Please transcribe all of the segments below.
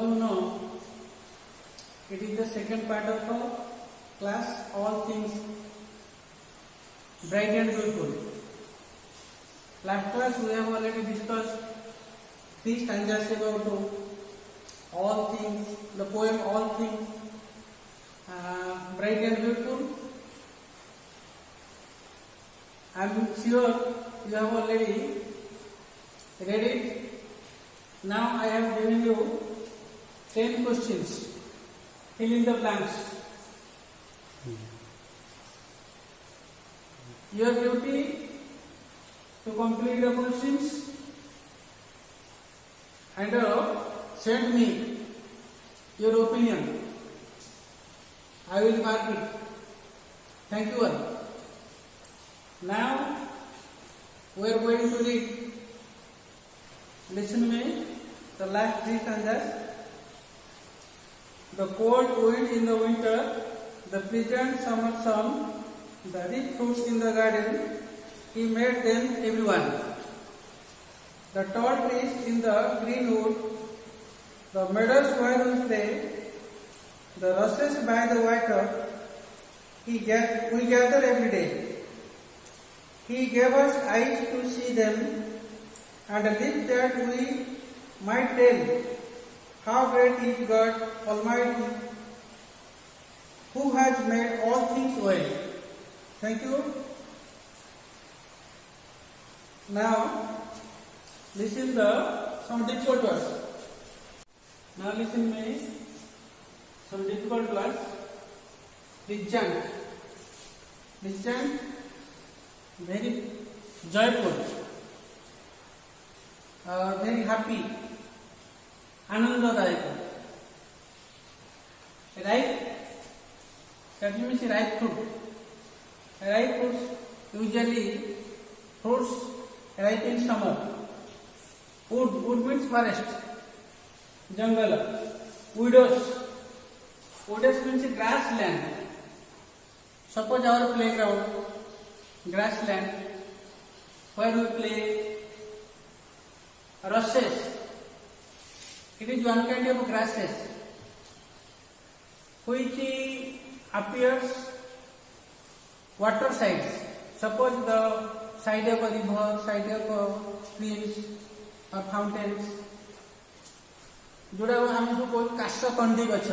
of you know, it is the second part of our class, all things bright and beautiful. Last class we have already discussed 3 stanzas about all things, the poem All Things Bright and Beautiful. I am sure you have already read it. Now I have given you 10 questions. Fill in the blanks. Your duty to complete the questions and send me your opinion. I will mark it. Thank you all. Now we are going to read. Listen me. The last 3 stanzas. The cold wind in the winter, the pleasant summer sun, the rich fruits in the garden, he made them everyone. The tall trees in the green wood, the meadows where we play, the rushes by the water, we gather every day. He gave us eyes to see them, and lips that we might tell how great is God Almighty, who has made all things well. Thank you. Now, listen some difficult words. Now listen me, some difficult words. Pleasant. Pleasant, very joyful, very happy, anandadayaka. Right? That means ripe fruit. Ripe fruits, usually fruits ripe in summer. Wood means forest, jungle. Widows means grassland. Suppose our playground, grassland, where we play. Rushes, it is one kind of grasses which appears water sides. Suppose the side of a river, side of streams or fountains. जोड़ा आम सब कह काशकंडी गछ,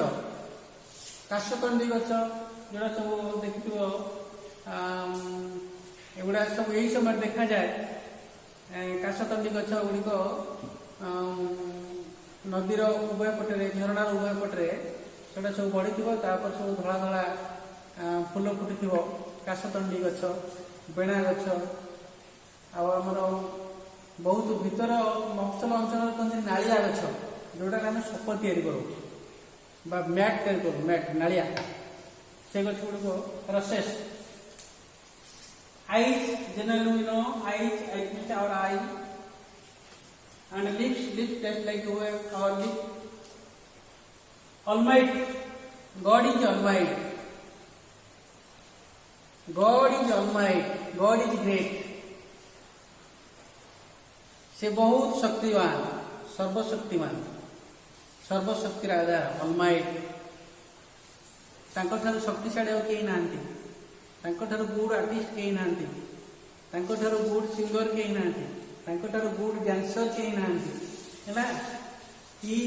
काशकंडी गछ जोड़ा सब देखिथ एगुड़ा सब यही समय देखा जाए. काशकंडी गछ गुड़िक नदीर उभय पटे, झरणार उभय पटे सेटा सब बढ़ी सब धला धला फूल फुटी काशतंडी गछ, बेणा गछ, आमर बहुत भीतर मफसल अंचल कहते नालिया गछ जोटा आम सप तैयारी करूँ मैट तैयारी करूँ, मैट नालिया से गछ गुड़िक रसेस. Eyes, generally we know eyes means our eye, and lips just like our lip. Almighty, God is Almighty. God is Almighty. God is great. से बहुत शक्तिवान, सर्वशक्तिमान, सर्वशक्तिर आधार Almighty. तांको ठारू शक्तिशाली और केही नांती. तांको ठारू गुड आर्टिस्ट केही नांती. तांको ठारू गुड सिंगर केही नांती. तांको ठारू गुड डांसर केही नांती. हैला ही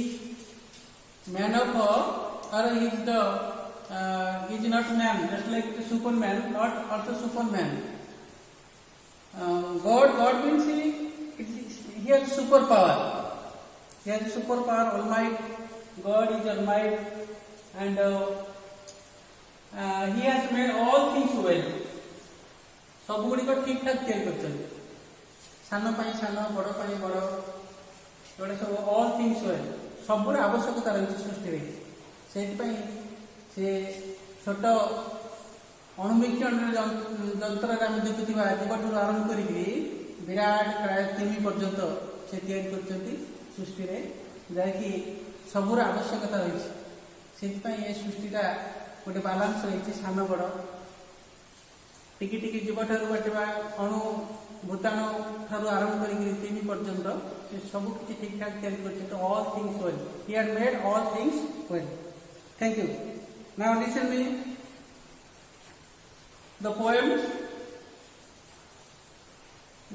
man of or he is not man, just like the Superman, not also Superman. God means he has superpower. He has superpower, Almighty. God is Almighty, and he has made all things well. सब गुड़ी को ठीक ठाक तैयारी कर सान सान बड़ बड़ जोड़ा सब all things well. सबुर आवश्यकता रही सृष्टि से छोट अणुवीक्षण जंत्र देखुवा दिवठू आरंभ कर विराट प्राय 3 पर्यंत से तैयारी कर सृष्टि जहाँकि सबुर आवश्यकता रही से सृष्टिटा गोटे बालांस रही सान बड़ टिकी टिकी जीव ठारू बाटिबा अणु भूताणु ठारू आरंभ करी तीन पर्यंत से सब किसी ठीक ठाक तैयारी करछि तो all things well he had made all things well thank you now listen me the poem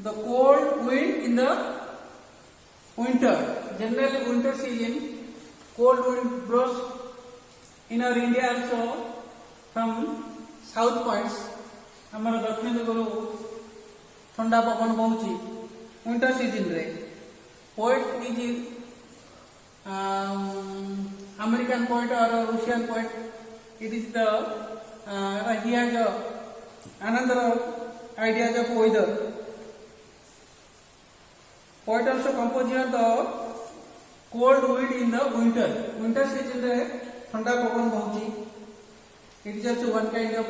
the cold wind in the winter. Generally winter season cold wind blows in our India also from south points ଆମର ଦକ୍ଷିଣ ଦିଗରୁ ଥଣ୍ଡା ପବନ ବହୁଛି winter season ରେ poet is American poet or Russian poet. It is the he has another ideas of weather. Poet also composed the cold wind in the winter. Winter season रे ठंडा पवन बहुची. It is also one kind of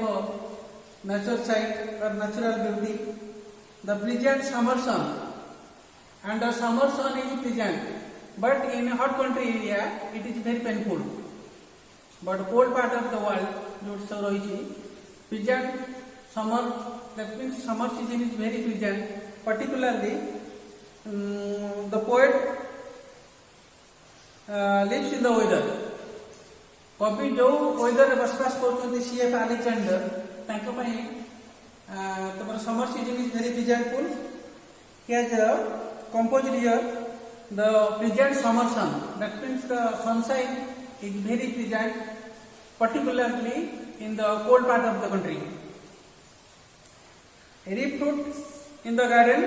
nature sight or natural beauty. The pleasant summer sun and the summer sun is pleasant, but in a hot country area it is very painful. But cold part of the world, जो सब रही pleasant summer, that means summer season is very pleasant. Particularly the poet lives in the weather. कवि जो weather रे बसवास करछन्ती CF Alexander तांको पई तमर summer season is very pleasantful. He has composed here the pleasant summer sun. That means the sunshine is very pleasant, particularly in the cold part of the country. Reap fruit in the garden.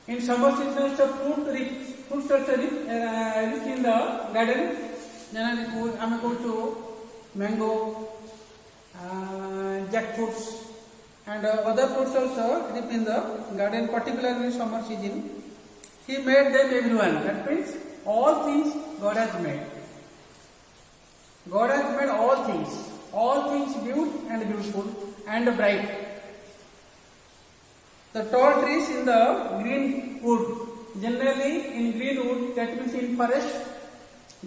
In summer season, the fruit also reap in the garden. Generally, I am going to mango, jackfruits, and other fruits also reap in the garden, particularly in summer season. He made them everyone. That means all things God has made. God has made all things beautiful and bright. The tall trees in the green wood. Generally, in green wood, that means in forest.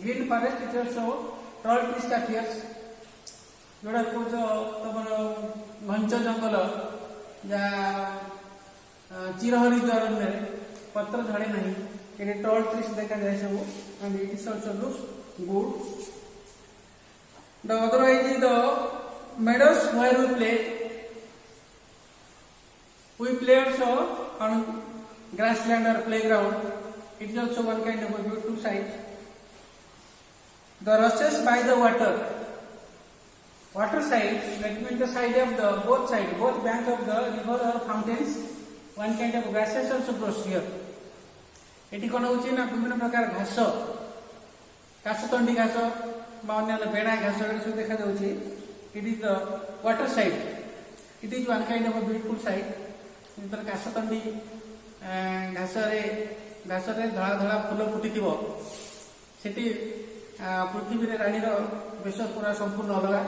Green forest it also tall trees appears. जोड़ा को जो तमरो घंच जंगल या चिरहरी अरण्य पत्र झड़े नहीं. ये tall trees देखा जाए सब, and it is also looks good. The otherwise is the meadows where we play. We play also on grassland or playground. It is also one kind of a beautiful sight. The rushes by the water. Water side, that means the side of the both bank of the river or fountains. One kind of grasses also grows here. Eighty कौन होची ना विभिन्न प्रकार घास कासतंडी घास बा अन्य बेड़ा घास ये सब देखा जाउची. It is the water side. It is one kind of a beautiful sight. इतर कासतंडी घास रे धड़ा धड़ा फूल फुटी सेठी पृथ्वी रे रानी रो बेश पूरा संपूर्ण अलगा.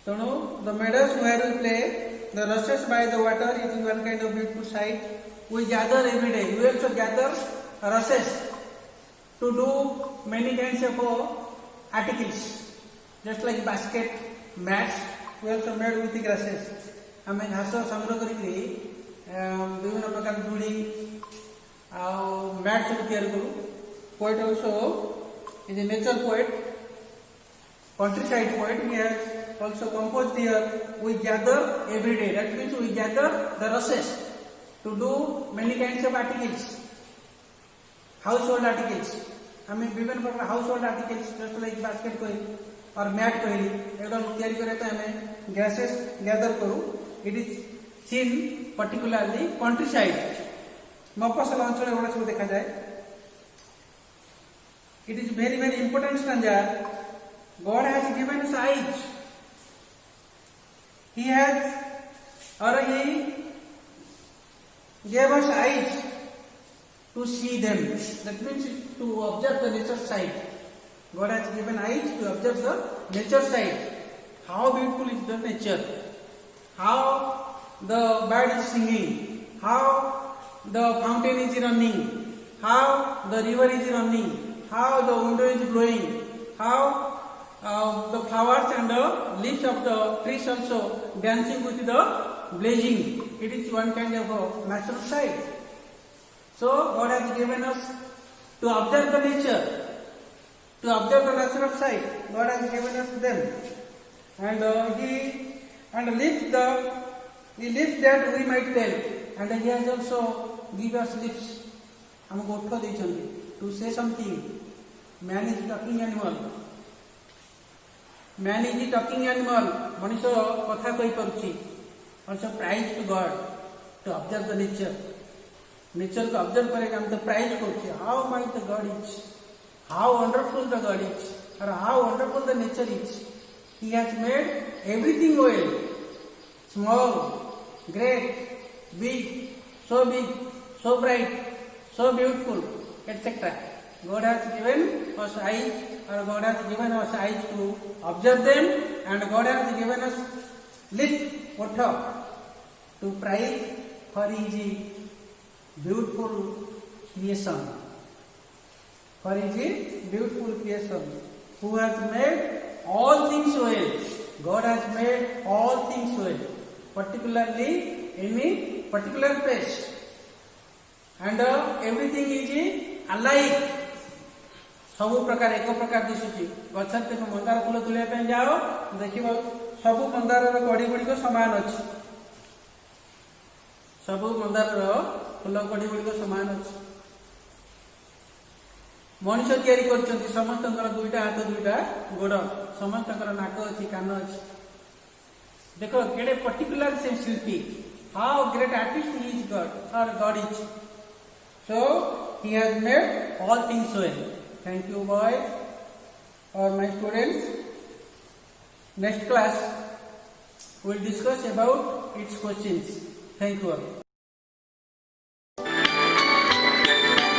तेणु the meadows where we play, the rushes by the water, it is one kind of beautiful sight. We gather every day. We also gather rushes to do many kinds of articles, just like basket, mats. We also made with the grasses. आम घास संग्रह करी विभिन्न प्रकार जुड़ी mat सब तैयार करूँ. Poet also is a nature poet, countryside poet. He has also composed here. We gather every day. That means we gather the rushes to do many kinds of articles, household articles. आम विभिन्न प्रकार household articles, just like basket कोई और mat कहली एकदम तैयारी करे आम grasses gather करूँ. It is seen particularly countryside. मफसल अंचल एवढा सब देखा जाए. It is very very important stanza. God has given us eyes. He gave us eyes to see them. That means to observe the nature side. God has given eyes to observe the nature side. How beautiful is the nature. How the bird is singing, how the fountain is running, how the river is running, how the wind is blowing, how the flowers and the leaves of the trees also dancing with the blazing. It is one kind of a natural sight. So God has given us to observe the nature, to observe the natural sight. God has given us them, and He lives that we might tell, and He has also given us lips. हमको उठ देइछन्ति to say something. Man is talking animal. Man is the talking animal. मनुष्य कथा कहि परुछि. Also praise to God to observe the nature. Nature को observe करेगा हम तो praise करुछि. How mighty the God is. How wonderful the God is. Or how wonderful the nature is. He has made everything well. Small, great, big, so bright, so beautiful, etc. God has given us eyes, or God has given us eyes to observe them, and God has given us lips, to praise for His beautiful creation. For His beautiful creation, who has made all things well. God has made all things well, particularly any particular place. And everything is alike. सबु प्रकार एक प्रकार दिशुची. गछर ते मंदार फूल तुलिया पे जाओ देखिबो सबु मंदार रो कड़ी गुडी को समान अछि. सबु मंदार रो फूल कड़ी गुडी को समान अछि. मनुष्य तयारी करछन्ति समस्तकर दुईटा हाथ दुईटा गोड़ समस्तकर नाक अछि कान अछि. देखो केडे पर्टिकुलर से शिल्पी. How great artist is God और God is. So He has made all things well. Thank you, boys, or my students. Next class we will discuss about its questions. Thank you all.